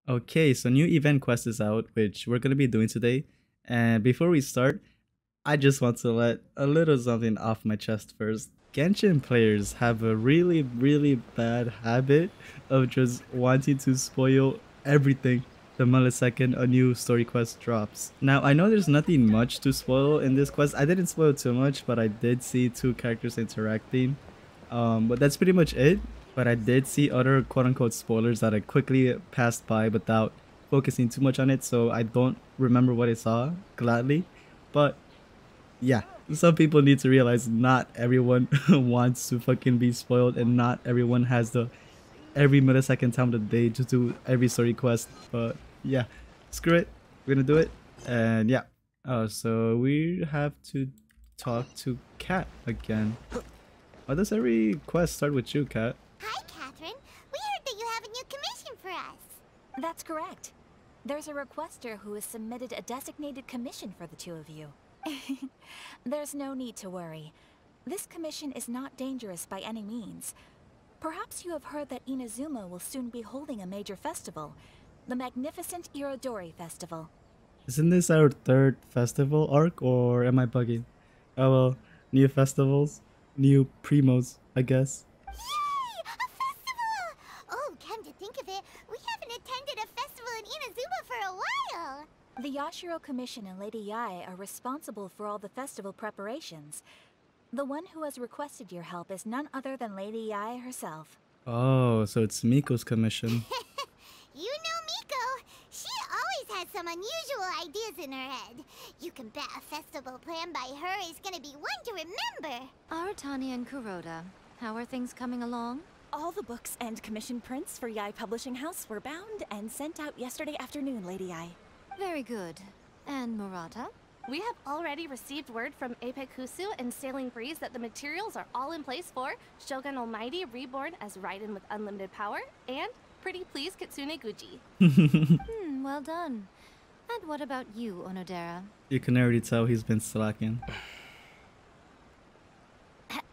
Okay, so new event quest is out, which we're gonna be doing today. And before we start, I just want to let a little something off my chest first. Genshin players have a really bad habit of just wanting to spoil everything the millisecond a new story quest drops. Now, I know there's nothing much to spoil in this quest. I didn't spoil too much, but I did see two characters interacting. But that's pretty much it. But I did see other quote-unquote spoilers that I quickly passed by without focusing too much on it, so I don't remember what I saw, gladly. But yeah, some people need to realize not everyone wants to fucking be spoiled, and not everyone has the every millisecond time of the day to do every story quest. But yeah, screw it, we're gonna do it. And yeah, so we have to talk to Kat again. Why does every quest start with you, Kat? Hi, Catherine. We heard that you have a new commission for us. That's correct. There's a requester who has submitted a designated commission for the two of you. There's no need to worry. This commission is not dangerous by any means. Perhaps you have heard that Inazuma will soon be holding a major festival, the magnificent Irodori Festival. Isn't this our third festival arc, or am I bugging? Oh well, new festivals, new primos, I guess. Yay! A festival! Oh, come to think of it, we haven't attended a festival in Inazuma for a while. The Yashiro Commission and Lady Yae are responsible for all the festival preparations. The one who has requested your help is none other than Lady Yae herself. Oh, so it's Miko's commission. You know Miko. She always has some unusual ideas in her head. You can bet a festival planned by her is gonna be one to remember. Aratani and Kuroda, how are things coming along? All the books and commission prints for Yae Publishing House were bound and sent out yesterday afternoon, Lady Yae. Very good. And Murata? We have already received word from Apekusu and Sailing Breeze that the materials are all in place for Shogun Almighty reborn as Raiden with unlimited power and Pretty Please Kitsune Guji. Well done. And what about you, Onodera? You can already tell he's been slacking.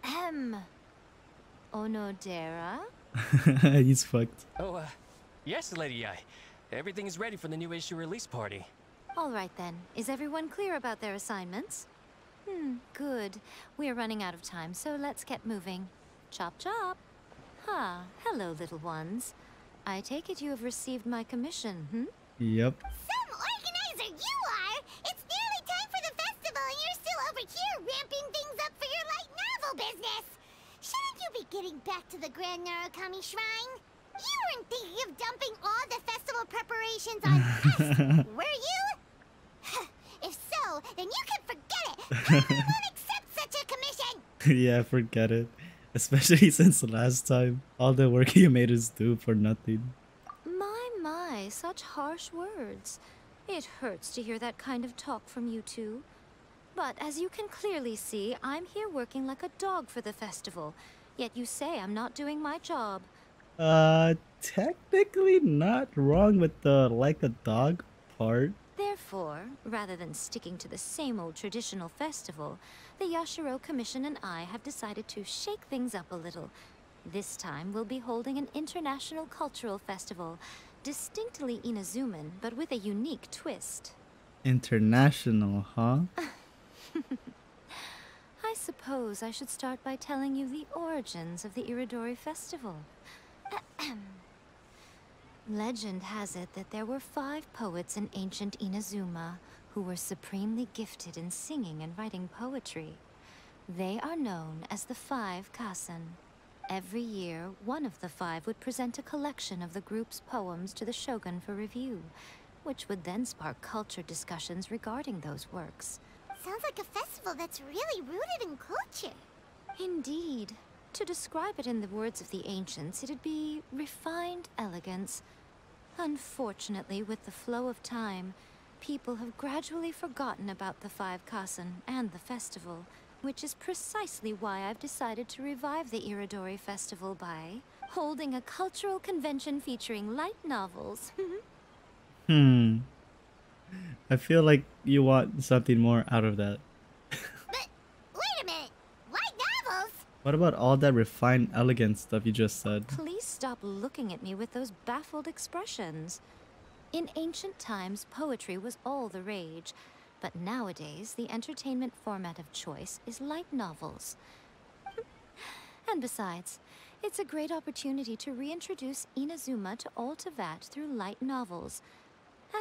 Ahem. Onodera? He's fucked. Oh, yes, Lady Ai. Everything is ready for the new issue release party. All right then. Is everyone clear about their assignments? Good. We're running out of time, so let's get moving. Chop chop. Hello, little ones. I take it you have received my commission, Yep. Some organizer you are! It's nearly time for the festival and you're still over here ramping things up for your light novel business! Shouldn't you be getting back to the Grand Narukami Shrine? You weren't thinking of dumping all the festival preparations on us, were you? If so, then you can forget it! I won't accept such a commission! Yeah, forget it. Especially since last time, all the work you made us do for nothing. My, such harsh words. It hurts to hear that kind of talk from you two. But as you can clearly see, I'm here working like a dog for the festival. Yet you say I'm not doing my job. Technically not wrong with the like a dog part. Therefore, rather than sticking to the same old traditional festival, the Yashiro Commission and I have decided to shake things up a little. This time, we'll be holding an international cultural festival, distinctly Inazuman, but with a unique twist. International, huh? I suppose I should start by telling you the origins of the Irodori Festival. Legend has it that there were 5 poets in ancient Inazuma who were supremely gifted in singing and writing poetry. They are known as the 5 Kasen. Every year, one of the 5 would present a collection of the group's poems to the shogun for review, which would then spark culture discussions regarding those works. Sounds like a festival that's really rooted in culture. Indeed. To describe it in the words of the ancients, it'd be refined elegance. Unfortunately, with the flow of time, people have gradually forgotten about the 5 Kasen and the festival, which is precisely why I've decided to revive the Irodori Festival by holding a cultural convention featuring light novels. I feel like you want something more out of that. But, wait a minute! Light novels? What about all that refined, elegant stuff you just said? Please stop looking at me with those baffled expressions. In ancient times, poetry was all the rage, but nowadays the entertainment format of choice is light novels. And besides, it's a great opportunity to reintroduce Inazuma to all Teyvat through light novels.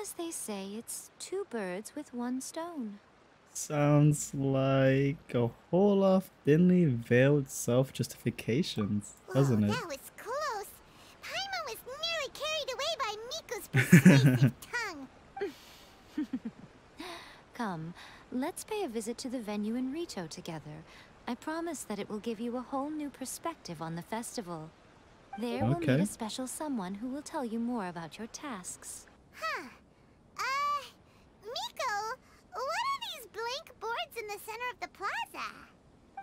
As they say, it's two birds with one stone. Sounds like a whole lot of thinly veiled self-justifications, doesn't it? That was close. Paimon was nearly carried away by Miko's persuasive tongue. Come, let's pay a visit to the venue in Rito together. I promise that it will give you a whole new perspective on the festival. There we'll meet a special someone who will tell you more about your tasks. Huh. Miko, what are these blank boards in the center of the plaza?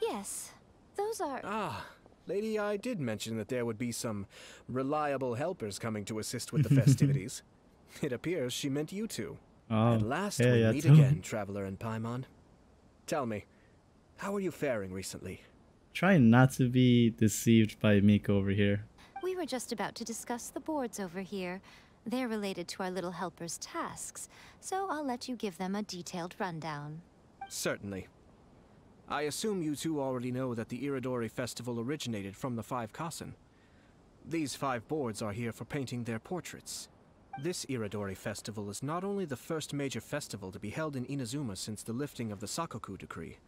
Yes, those are... Ah, Lady I did mention that there would be some reliable helpers coming to assist with the festivities. It appears she meant you two. Oh, At last yeah, we yeah, meet too. again, Traveler and Paimon. Tell me, how are you faring recently? Try not to be deceived by Miko over here. We were just about to discuss the boards over here. They're related to our little helper's tasks, so I'll let you give them a detailed rundown. Certainly. I assume you two already know that the Iridori Festival originated from the 5 Kasen. These 5 boards are here for painting their portraits. This Iridori Festival is not only the first major festival to be held in Inazuma since the lifting of the Sakoku decree,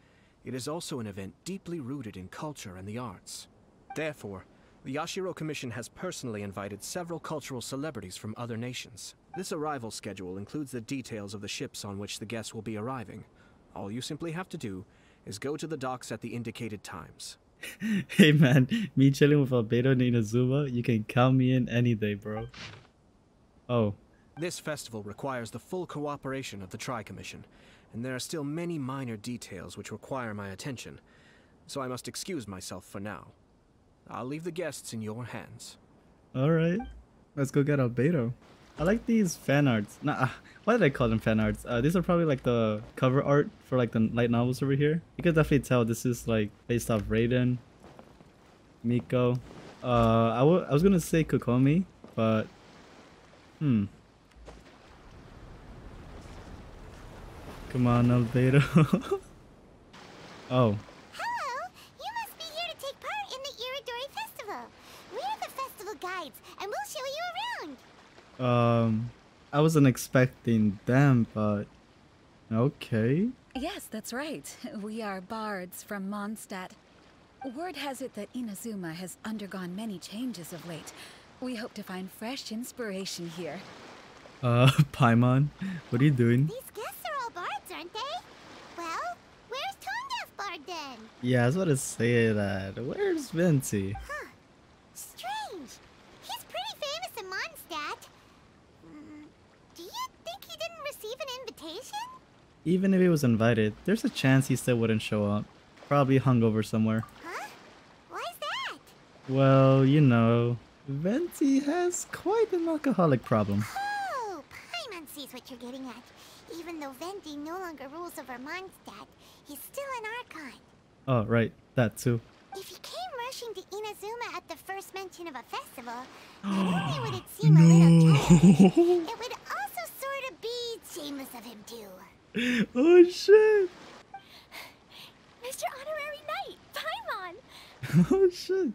it is also an event deeply rooted in culture and the arts. Therefore, the Yashiro Commission has personally invited several cultural celebrities from other nations. This arrival schedule includes the details of the ships on which the guests will be arriving. All you simply have to do is go to the docks at the indicated times. Hey man, me chilling with Albedo and Inazuma, you can count me in any day, bro. Oh. This festival requires the full cooperation of the Tri-Commission, and there are still many minor details which require my attention, so I must excuse myself for now. I'll leave the guests in your hands. Alright. Let's go get Albedo. I like these fan arts. Nah, why did I call them fan arts? These are probably like the cover art for like the light novels over here. You could definitely tell this is like based off Raiden, Miko. I was gonna say Kokomi, but come on, Albedo. Oh. Hello! You must be here to take part in the Iridori Festival. We're the festival guides, and we'll show you around. I wasn't expecting them, but okay. Yes, that's right. We are bards from Mondstadt. Word has it that Inazuma has undergone many changes of late. We hope to find fresh inspiration here. Paimon, what are you doing? These guests are all bards, aren't they? Well, where's Tondef Bard then? Yeah, I was about to say that. Where's Venti? Huh. Strange. He's pretty famous in Mondstadt. Do you think he didn't receive an invitation? Even if he was invited, there's a chance he still wouldn't show up. Probably hungover somewhere. Huh? Why's that? Well, you know, Venti has quite an alcoholic problem. Oh, Paimon sees what you're getting at. Even though Venti no longer rules over Mondstadt, he's still an Archon. Oh, right, that too. If he came rushing to Inazuma at the first mention of a festival, not only would it seem a little childish, it would also sort of be shameless of him too. Oh shit! Mr. Honorary Knight, Paimon! Oh shit!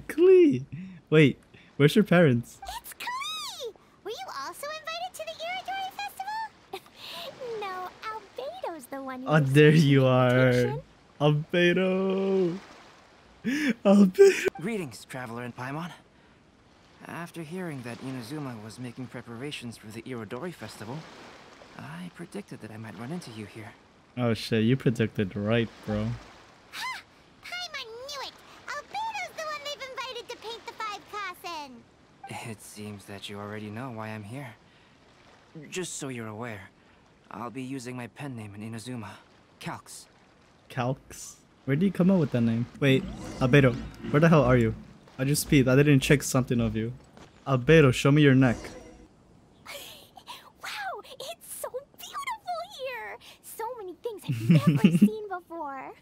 Klee! Wait, where's your parents? It's Klee! Were you also invited to the Iridori Festival? No, Albedo's the one who Oh, there received you the are! invitation. Albedo! Albedo! Greetings, Traveler and Paimon. After hearing that Inazuma was making preparations for the Irodori Festival, I predicted that I might run into you here. Oh shit, you predicted right, bro. Ha! Paimon knew it! Albedo's the one they've invited to paint the 5 Kasen! It seems that you already know why I'm here. Just so you're aware, I'll be using my pen name in Inazuma, Calx. Calx? Where did you come up with that name? Wait, Albedo, where the hell are you? I just peeped, I didn't check something of you. Albedo, show me your neck. Wow, it's so beautiful here! So many things I've never seen before.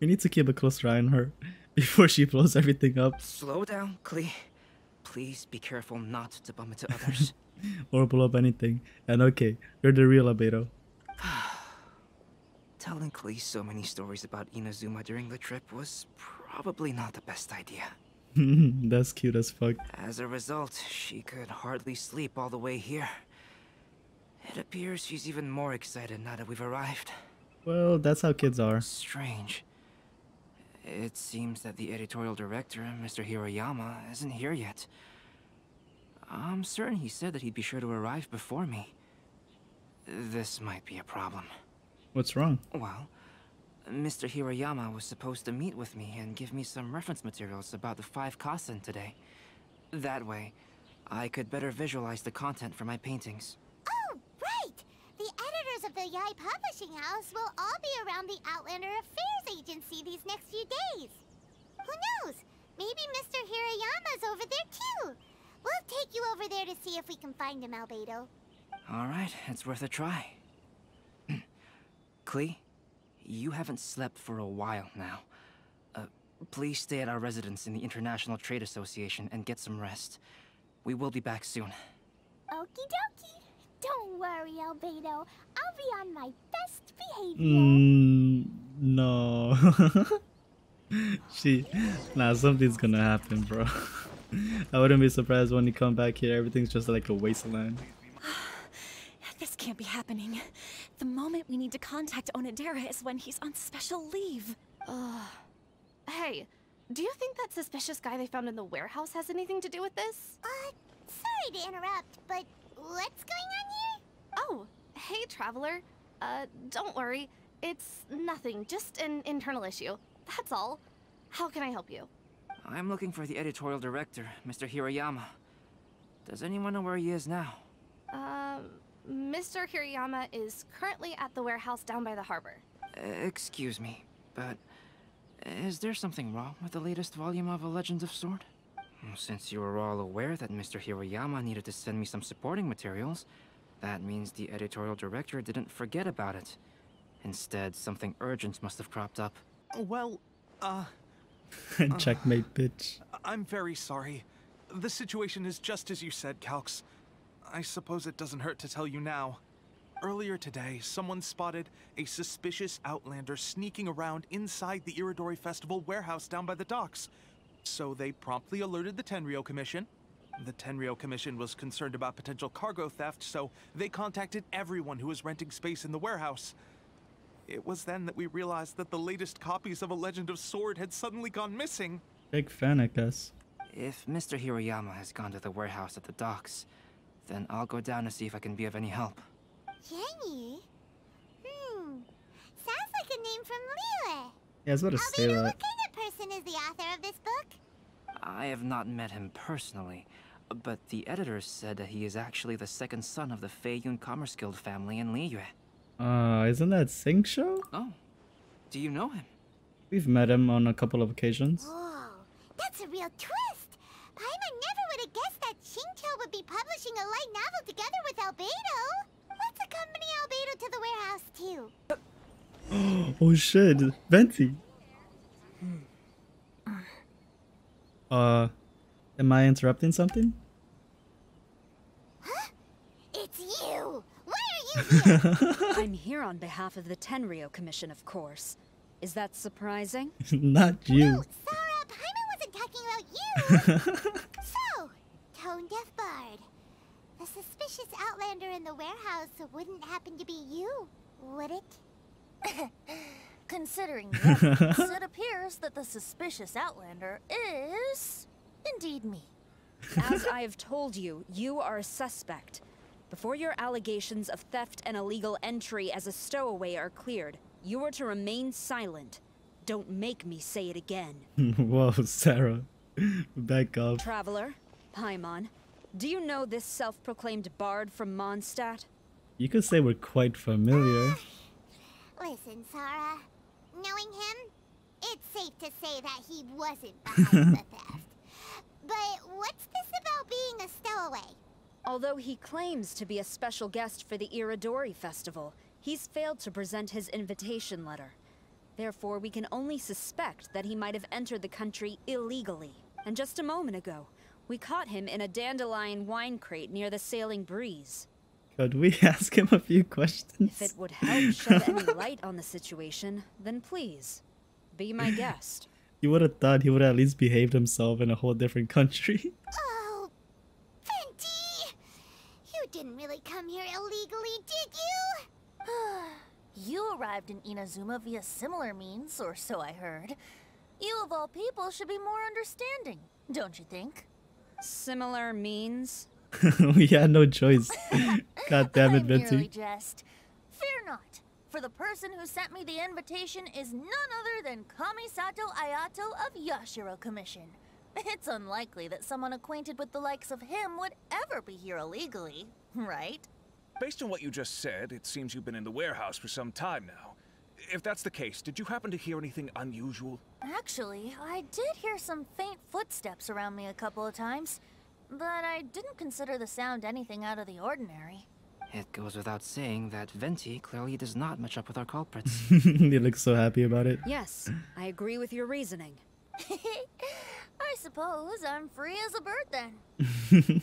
We need to keep a closer eye on her before she blows everything up. Slow down, Klee. please be careful not to bump into others. Or blow up anything. And okay, you're the real Albedo. Telling Klee so many stories about Inazuma during the trip was probably not the best idea. That's cute as fuck. As a result, she could hardly sleep all the way here. It appears she's even more excited now that we've arrived. Well, that's how kids are. Strange. It seems that the editorial director, Mr. Hirayama, isn't here yet. I'm certain he said that he'd be sure to arrive before me. This might be a problem. What's wrong? Well, Mr. Hirayama was supposed to meet with me and give me some reference materials about the 5 Kasen today. That way, I could better visualize the content for my paintings. Oh, right! The editors of the Yai Publishing House will all be around the Outlander Affairs Agency these next few days. Who knows? Maybe Mr. Hirayama's over there too. We'll take you over there to see if we can find him, Albedo. Alright, it's worth a try. Klee, you haven't slept for a while now. Please stay at our residence in the International Trade Association and get some rest. We will be back soon. Okie dokie. Don't worry, Albedo. I'll be on my best behavior. No. Something's gonna happen, bro. I wouldn't be surprised when you come back here, everything's just like a wasteland. This can't be happening. The moment we need to contact Onodera is when he's on special leave. Hey, do you think that suspicious guy they found in the warehouse has anything to do with this? Sorry to interrupt, but what's going on here? Oh, hey, Traveler. Don't worry. It's nothing, just an internal issue. That's all. How can I help you? I'm looking for the editorial director, Mr. Hirayama. Does anyone know where he is now? Mr. Hirayama is currently at the warehouse down by the harbor. Excuse me, but is there something wrong with the latest volume of A Legend of Sword? Since you were all aware that Mr. Hirayama needed to send me some supporting materials, that means the editorial director didn't forget about it. Instead, something urgent must have cropped up. Well, Checkmate, bitch. I'm very sorry. The situation is just as you said, Calx. I suppose it doesn't hurt to tell you now. Earlier today, someone spotted a suspicious outlander sneaking around inside the Iridori Festival warehouse down by the docks. So they promptly alerted the Tenryou Commission. The Tenryou Commission was concerned about potential cargo theft, so they contacted everyone who was renting space in the warehouse. It was then that we realized that the latest copies of A Legend of Sword had suddenly gone missing. Big fan, I guess. If Mr. Hirayama has gone to the warehouse at the docks, then I'll go down to see if I can be of any help. Jenny? Sounds like a name from Liyue. Yeah, I was about to say Albedo, that. what kind of person is the author of this book? I have not met him personally, but the editors said that he is actually the second son of the Feiyun Commerce Guild family in Liyue. Isn't that Xingqiu? Oh, do you know him? We've met him on a couple of occasions. Whoa, that's a real twist. Paimon never would have guessed that Xingqiu would be publishing a light novel together with Albedo. Let's accompany Albedo to the warehouse too. Oh shit, Venti. Am I interrupting something? Huh? It's you! Why are you here? I'm here on behalf of the Tenryou Commission, of course. Is that surprising? Not you. No, Sarah, Paimon wasn't talking about you! So, tone-deaf bard. The suspicious outlander in the warehouse wouldn't happen to be you, would it? Considering the evidence, it appears that the suspicious outlander is indeed me. As I have told you, you are a suspect. Before your allegations of theft and illegal entry as a stowaway are cleared, you are to remain silent. Don't make me say it again. Whoa, Sarah. Back up. Traveler, Paimon, do you know this self-proclaimed bard from Mondstadt? You could say we're quite familiar. Listen, Sarah. Knowing him, it's safe to say that he wasn't behind the theft. But what's this about being a stowaway? Although he claims to be a special guest for the Iridori Festival, he's failed to present his invitation letter. Therefore, we can only suspect that he might have entered the country illegally. And just a moment ago, We caught him in a dandelion wine crate near the Sailing Breeze. Could we ask him a few questions? If it would help shed any light on the situation, then please, be my guest. You would have thought he would have at least behaved himself in a whole different country. Oh, Venti! You didn't really come here illegally, did you? You arrived in Inazuma via similar means, or so I heard. You of all people should be more understanding, don't you think? Similar means? We had no choice. God damn it, I merely Venti. jest. Fear not, for the person who sent me the invitation is none other than Kamisato Ayato of Yashiro Commission. It's unlikely that someone acquainted with the likes of him would ever be here illegally, right? Based on what you just said, it seems you've been in the warehouse for some time now. If that's the case, did you happen to hear anything unusual? Actually, I did hear some faint footsteps around me a couple of times, but I didn't consider the sound anything out of the ordinary. It goes without saying that Venti clearly does not match up with our culprits. He looks so happy about it. Yes, I agree with your reasoning. I suppose I'm free as a bird then.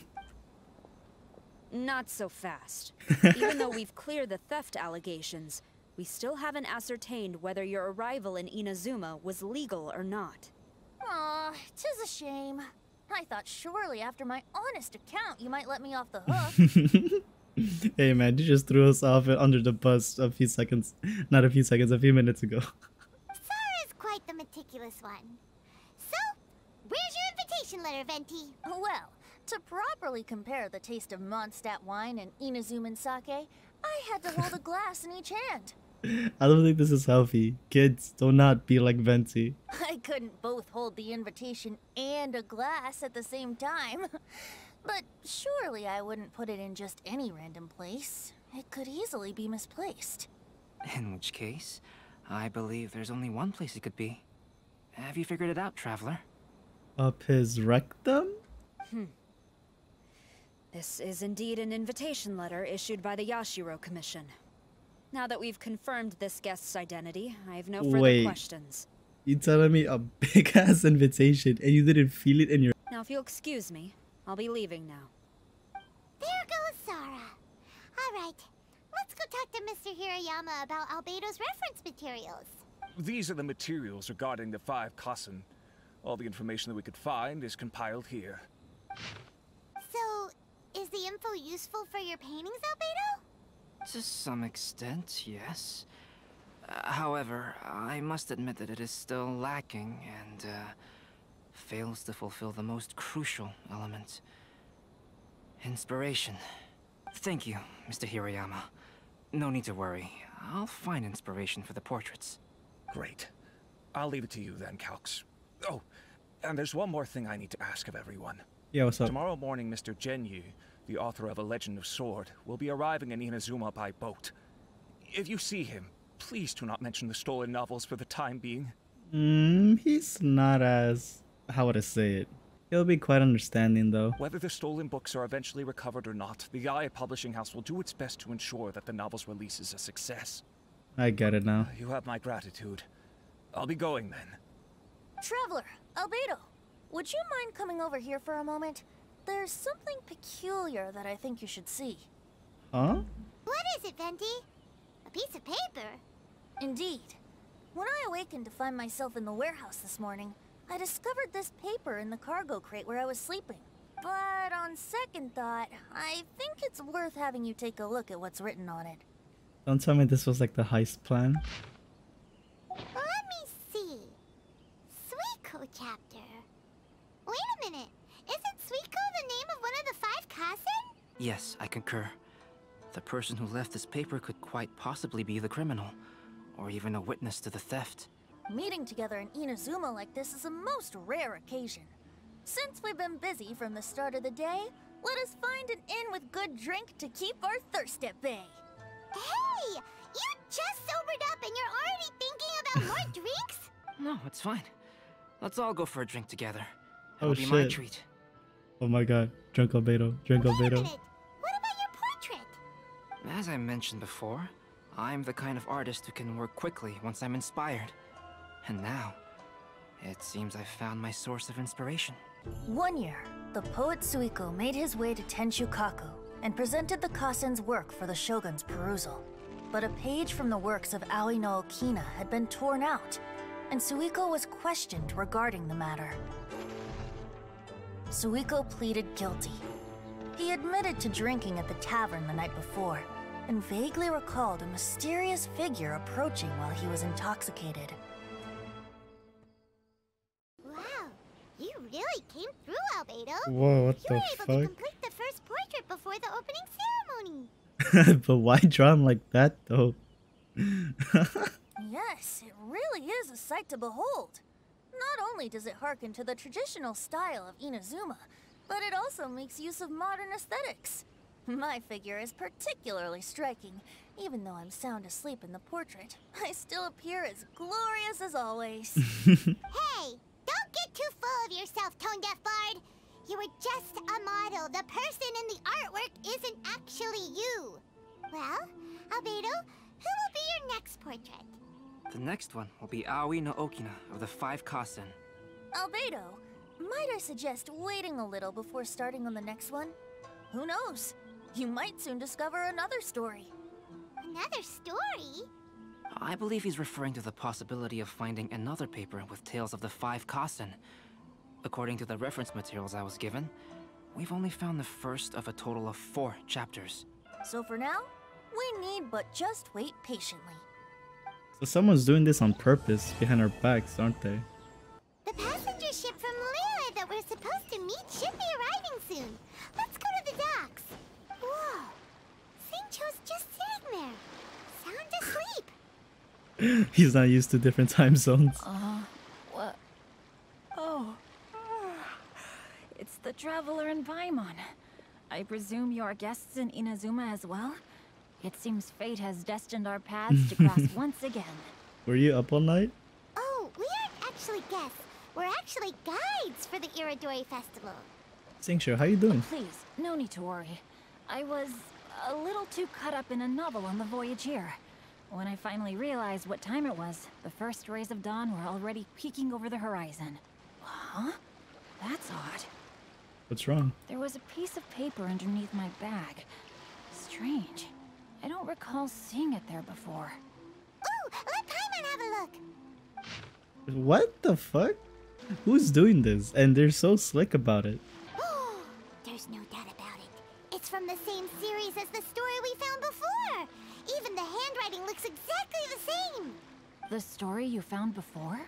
Not so fast. Even though we've cleared the theft allegations, we still haven't ascertained whether your arrival in Inazuma was legal or not. Aw, 'tis a shame. I thought surely after my honest account you might let me off the hook. Hey man, you just threw us off under the bus a few seconds. Not a few seconds, a few minutes ago. Sara's quite the meticulous one. So, where's your invitation letter, Venti? Well, to properly compare the taste of Mondstadt wine and Inazuman sake, I had to hold a glass in each hand. I don't think this is healthy. Kids, do not be like Venti. I couldn't both hold the invitation and a glass at the same time. But surely I wouldn't put it in just any random place. It could easily be misplaced. In which case, I believe there's only one place it could be. Have you figured it out, traveler? Up his rectum? This is indeed an invitation letter issued by the Yashiro Commission. Now that we've confirmed this guest's identity, I have no further questions. You telling me a big ass invitation and you didn't feel it in your... Now if you'll excuse me, I'll be leaving now. There goes Sara. Alright, let's go talk to Mr. Hirayama about Albedo's reference materials. These are the materials regarding the 5 Kassen. All the information that we could find is compiled here. So, is the info useful for your paintings, Albedo? To some extent, yes. However, I must admit that it is still lacking and fails to fulfill the most crucial element. Inspiration. Thank you, Mr. Hirayama. No need to worry. I'll find inspiration for the portraits. Great. I'll leave it to you then, Calx. Oh, and there's one more thing I need to ask of everyone. Yeah, what's up? Tomorrow morning, Mr. Xingqiu, the author of A Legend of Sword, will be arriving in Inazuma by boat. If you see him, please do not mention the stolen novels for the time being. He's not as... how would I say it? He'll be quite understanding though. Whether the stolen books are eventually recovered or not, the Yae Publishing House will do its best to ensure that the novel's release is a success. I get it now. You have my gratitude. I'll be going then. Traveler, Albedo, would you mind coming over here for a moment? There's something peculiar that I think you should see. Huh? What is it, Venti? A piece of paper? Indeed. When I awakened to find myself in the warehouse this morning, I discovered this paper in the cargo crate where I was sleeping. But on second thought, I think it's worth having you take a look at what's written on it. Don't tell me this was like the heist plan. Let me see. Suiko chapter. Wait a minute. Isn't Suiko the name of one of the 5 Kassen? Yes, I concur. The person who left this paper could quite possibly be the criminal, or even a witness to the theft. Meeting together in Inazuma like this is a most rare occasion. Since we've been busy from the start of the day, let us find an inn with good drink to keep our thirst at bay. Hey! You just sobered up and you're already thinking about more drinks? No, it's fine. Let's all go for a drink together. Oh, It'll be my shit. treat. Oh my god. Drunk Albedo. Drunk Wait a Albedo. minute. What about your portrait? As I mentioned before, I'm the kind of artist who can work quickly once I'm inspired. And now, it seems I've found my source of inspiration. 1 year, The poet Suiko made his way to Tenshukaku and presented the Kasen's work for the shogun's perusal. But a page from the works of Aoi no Okina had been torn out, and Suiko was questioned regarding the matter. Suiko pleaded guilty. He admitted to drinking at the tavern the night before, and vaguely recalled a mysterious figure approaching while he was intoxicated. Wow, you really came through, Albedo. Whoa, what you the were able to fuck? complete the first portrait before the opening ceremony. But why draw him like that though? Yes, it really is a sight to behold. Not only does it harken to the traditional style of Inazuma, but it also makes use of modern aesthetics. My figure is particularly striking. Even though I'm sound asleep in the portrait, I still appear as glorious as always. Hey, don't get too full of yourself, Tone-Deaf Bard. You were just a model. The person in the artwork isn't actually you. Well, Albedo, who will be your next portrait? The next one will be Aoi no Okina of the 5 Kasen. Albedo, might I suggest waiting a little before starting on the next one? Who knows? You might soon discover another story. Another story? I believe he's referring to the possibility of finding another paper with tales of the 5 Kasen. According to the reference materials I was given, we've only found the first of a total of 4 chapters. So for now, we need but just wait patiently. So someone's doing this on purpose behind our backs, aren't they? The passenger ship from Liyue that we're supposed to meet should be arriving soon. Let's go to the docks. Whoa, Xingqiu's just sitting there, sound asleep. He's not used to different time zones. What? Oh. It's the Traveler in Paimon. I presume you're guests in Inazuma as well? It seems fate has destined our paths to cross once again. Were you up all night? Oh, we aren't actually guests. We're actually guides for the Iridori Festival. Xingqiu, how you doing? Please, no need to worry. I was a little too caught up in a novel on the voyage here. When I finally realized what time it was, the first rays of dawn were already peeking over the horizon. Huh? That's odd. What's wrong? There was a piece of paper underneath my bag. Strange. I don't recall seeing it there before. Ooh, let Paimon have a look. What the fuck? Who's doing this? And they're so slick about it. There's no doubt about it. It's from the same series as the story we found before. Even the handwriting looks exactly the same. The story you found before?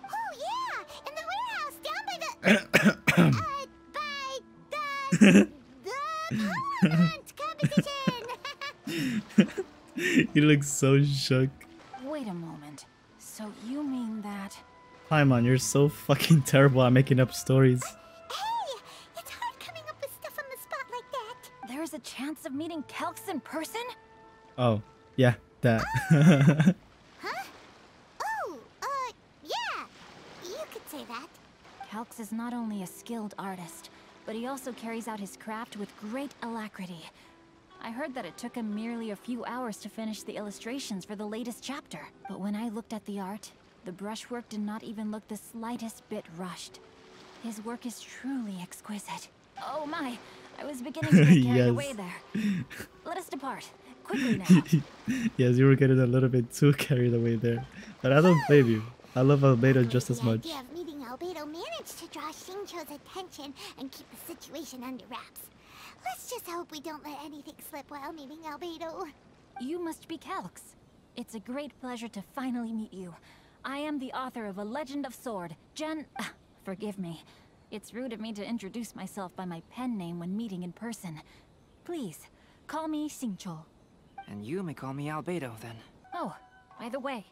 Oh yeah, in the warehouse down by the the Parliament competition. He looks so shook. Wait a moment. So you mean that... Paimon, you're so fucking terrible at making up stories. Hey, it's hard coming up with stuff on the spot like that. There's a chance of meeting Calx in person? Oh, yeah, that. Huh? Oh, yeah. You could say that. Calx is not only a skilled artist, but he also carries out his craft with great alacrity. I heard that it took him merely a few hours to finish the illustrations for the latest chapter. But when I looked at the art, the brushwork did not even look the slightest bit rushed. His work is truly exquisite. Oh my, I was beginning to get carried Yes. away there. Let us depart. Quickly now. Yes, you were getting a little bit too carried away there. But I don't blame you. I love Albedo just as much. The idea of meeting Albedo managed to draw Xingqiu's attention and keep the situation under wraps. Let's just hope we don't let anything slip while meeting Albedo. You must be Calx. It's a great pleasure to finally meet you. I am the author of A Legend of Sword, forgive me. It's rude of me to introduce myself by my pen name when meeting in person. Please, call me Xingqiu. And you may call me Albedo, then. Oh, by the way,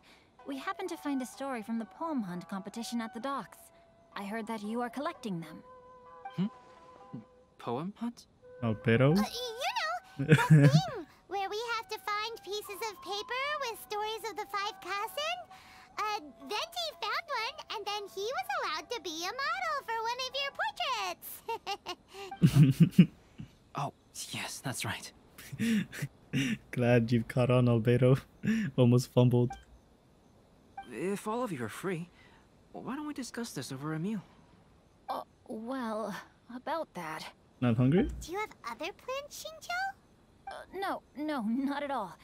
we happened to find a story from the poem hunt competition at the docks. I heard that you are collecting them. Poem hunt? Albedo? You know, that thing where we have to find pieces of paper with stories of the 5 Kasen. Venti found one, and then he was allowed to be a model for one of your portraits. Oh, yes, that's right. Glad you've caught on, Albedo. Almost fumbled. If all of you are free, why don't we discuss this over a meal? Well, about that. Not hungry? Do you have other plans, Xingqiu? No, not at all.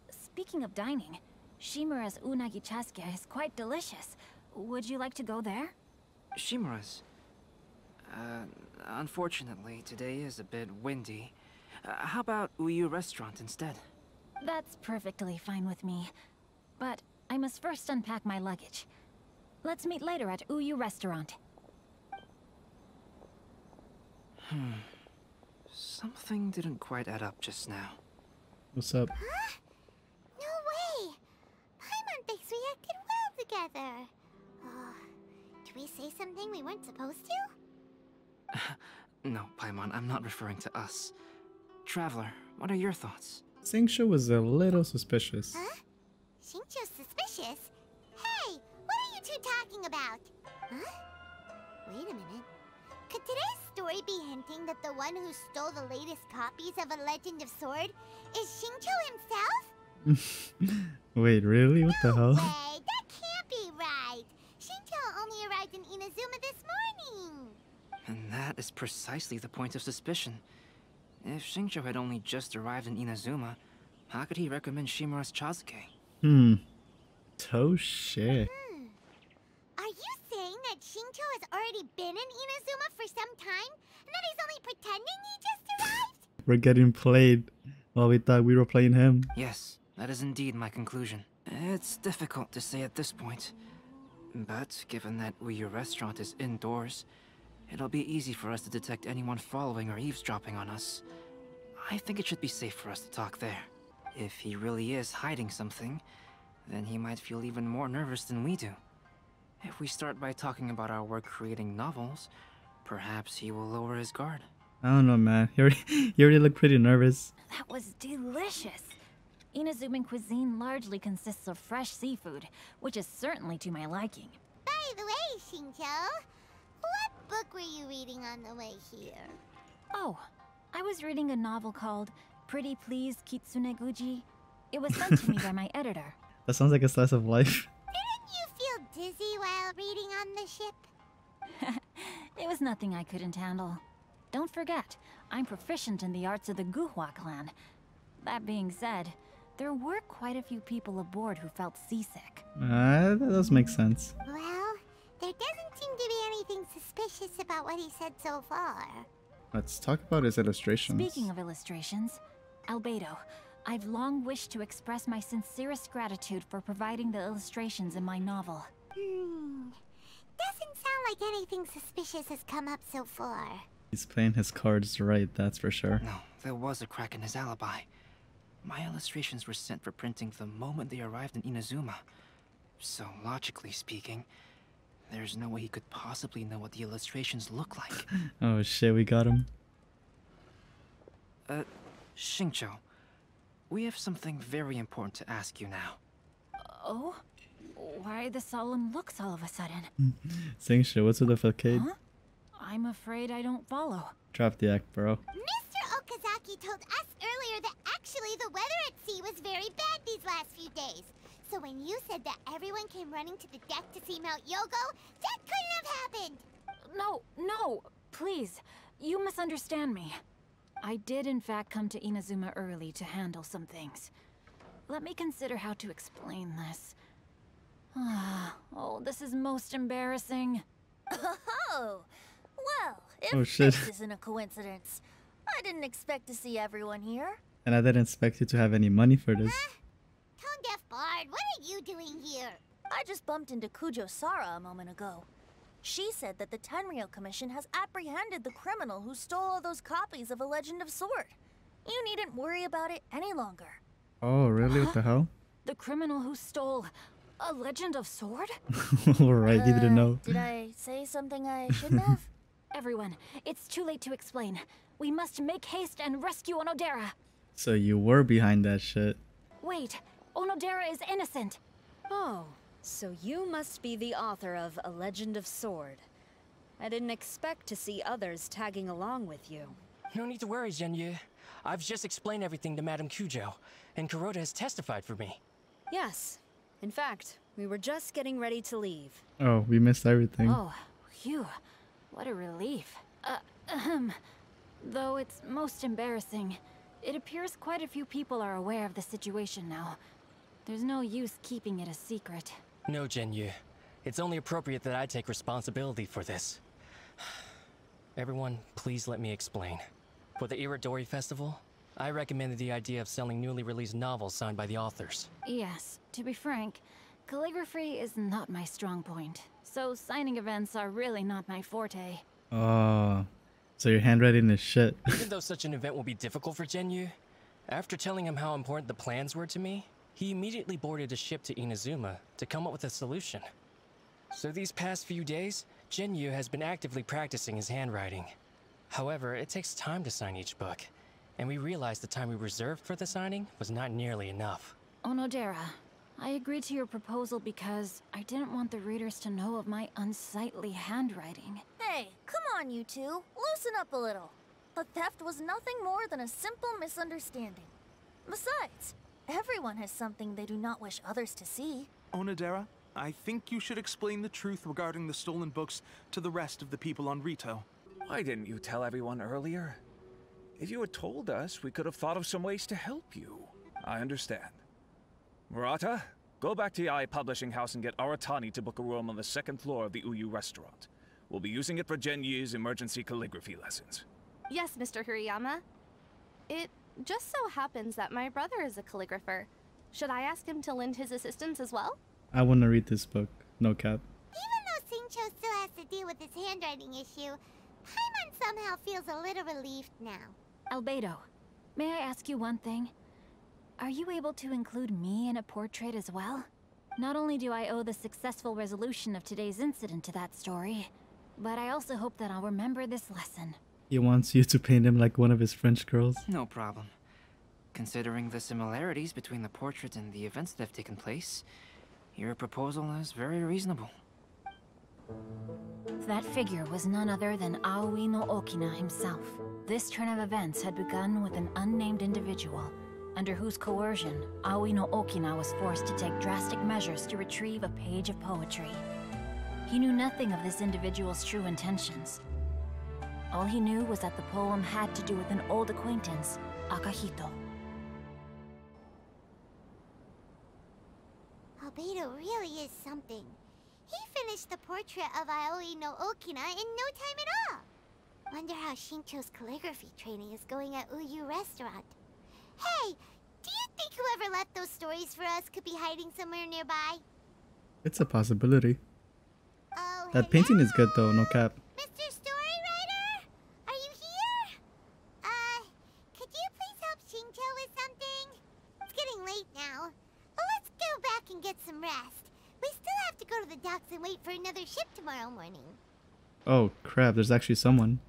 Speaking of dining, Shimura's unagi chasuke is quite delicious. Would you like to go there? Shimura's. Unfortunately, today is a bit windy. How about Uyu Restaurant instead? That's perfectly fine with me. But I must first unpack my luggage. Let's meet later at Uyu Restaurant. Something didn't quite add up just now. What's up? Huh? No way! Paimon thinks we acted well together. Did we say something we weren't supposed to? No, Paimon, I'm not referring to us. Traveler, what are your thoughts? Xingqiu was a little suspicious. Huh? Xingqiu's suspicious? Hey, what are you two talking about? Huh? Wait a minute. Could today's story be hinting that the one who stole the latest copies of A Legend of Sword is Xingqiu himself? Wait, really? What the hell? Way, that can't be right. Xingqiu only arrived in Inazuma this morning. And that is precisely the point of suspicion. If Xingqiu had only just arrived in Inazuma, how could he recommend Shimura's chasuke? Touche. Are you saying that Xingqiu has already been in Inazuma for some time, and that he's only pretending he just arrived? We're getting played while we thought we were playing him. Yes, that is indeed my conclusion. It's difficult to say at this point. But given that Uyu Restaurant is indoors, it'll be easy for us to detect anyone following or eavesdropping on us. I think it should be safe for us to talk there. If he really is hiding something, then he might feel even more nervous than we do. If we start by talking about our work creating novels, perhaps he will lower his guard. I don't know, man. You already look pretty nervous. That was delicious. Inazuman cuisine largely consists of fresh seafood, which is certainly to my liking. By the way, Xingqiu, what book were you reading on the way here? Oh, I was reading a novel called Pretty Please Kitsune Guji. It was sent to me by my editor. That sounds like a slice of life. Didn't you feel dizzy while reading on the ship? It was nothing I couldn't handle. Don't forget, I'm proficient in the arts of the Guhua clan. That being said, there were quite a few people aboard who felt seasick. That does make sense. Well, there doesn't seem to be anything suspicious about what he said so far. Let's talk about his illustrations. Speaking of illustrations, Albedo, I've long wished to express my sincerest gratitude for providing the illustrations in my novel. Doesn't sound like anything suspicious has come up so far. He's playing his cards right, that's for sure. No, there was a crack in his alibi. My illustrations were sent for printing the moment they arrived in Inazuma. So, logically speaking, there's no way he could possibly know what the illustrations look like. Oh shit, we got him. Xingqiu, we have something very important to ask you now. Oh? Why the solemn looks all of a sudden? Xingqiu, what's with the facade? Huh? I'm afraid I don't follow. Drop the act, bro. Mr. Okazaki told us earlier that actually the weather at sea was very bad these last few days. So when you said that everyone came running to the deck to see Mount Yogo, that couldn't have happened! No, please. You misunderstand me. I did in fact come to Inazuma early to handle some things. Let me consider how to explain this. Oh, this is most embarrassing. Oh, well, if Oh, shit. this isn't a coincidence. I didn't expect to see everyone here. And I didn't expect you to have any money for this. Tone-deaf Bard, what are you doing here? I just bumped into Kujo Sara a moment ago. She said that the Tenryou Commission has apprehended the criminal who stole all those copies of A Legend of Sword. You needn't worry about it any longer. Oh, really? What the hell? The criminal who stole A Legend of Sword? Alright, you didn't know. Did I say something I shouldn't have? Everyone, it's too late to explain. We must make haste and rescue Onodera. So you were behind that shit. Wait, Onodera is innocent. Oh, so you must be the author of A Legend of Sword. I didn't expect to see others tagging along with you. No need to worry, Genyu. I've just explained everything to Madame Kujo, and Kuroda has testified for me. Yes. In fact, we were just getting ready to leave. Oh, we missed everything. Oh, phew. What a relief. Though it's most embarrassing, it appears quite a few people are aware of the situation now. There's no use keeping it a secret. No, Genyu. It's only appropriate that I take responsibility for this. Everyone, please let me explain. For the Iridori Festival, I recommended the idea of selling newly released novels signed by the authors. Yes, to be frank, calligraphy is not my strong point, so signing events are really not my forte. Oh, so your handwriting is shit. Even though such an event will be difficult for Genyu, after telling him how important the plans were to me, he immediately boarded a ship to Inazuma to come up with a solution. So these past few days, Genyu has been actively practicing his handwriting. However, it takes time to sign each book, and we realized the time we reserved for the signing was not nearly enough. Onodera, I agreed to your proposal because I didn't want the readers to know of my unsightly handwriting. Hey, come on, you two. Loosen up a little. The theft was nothing more than a simple misunderstanding. Besides, everyone has something they do not wish others to see. Onodera, I think you should explain the truth regarding the stolen books to the rest of the people on Rito. Why didn't you tell everyone earlier? If you had told us, we could have thought of some ways to help you. I understand. Murata, go back to Yae Publishing House and get Aratani to book a room on the second floor of the Uyu restaurant. We'll be using it for Genyu's emergency calligraphy lessons. Yes, Mr. Hirayama. It just so happens that my brother is a calligrapher. Should I ask him to lend his assistance as well? I want to read this book. No cap. Even though Xingqiu still has to deal with his handwriting issue, Paimon somehow feels a little relieved now. Albedo, may I ask you one thing? Are you able to include me in a portrait as well? Not only do I owe the successful resolution of today's incident to that story, but I also hope that I'll remember this lesson. He wants you to paint him like one of his French girls. No problem. Considering the similarities between the portrait and the events that have taken place, your proposal is very reasonable. That figure was none other than Aoi no Okina himself. This turn of events had begun with an unnamed individual, under whose coercion, Aoi no Okina was forced to take drastic measures to retrieve a page of poetry. He knew nothing of this individual's true intentions. All he knew was that the poem had to do with an old acquaintance, Akahito. Albedo really is something. He finished the portrait of Aoi no Okina in no time at all. Wonder how Xingqiu's calligraphy training is going at Uyu restaurant. Hey, do you think whoever left those stories for us could be hiding somewhere nearby? It's a possibility. Oh, that painting is good though, no cap. Mr. Storywriter? Are you here? Could you please help Xingqiu with something? It's getting late now. Well, let's go back and get some rest. We still have to go to the docks and wait for another ship tomorrow morning. Oh crap, there's actually someone.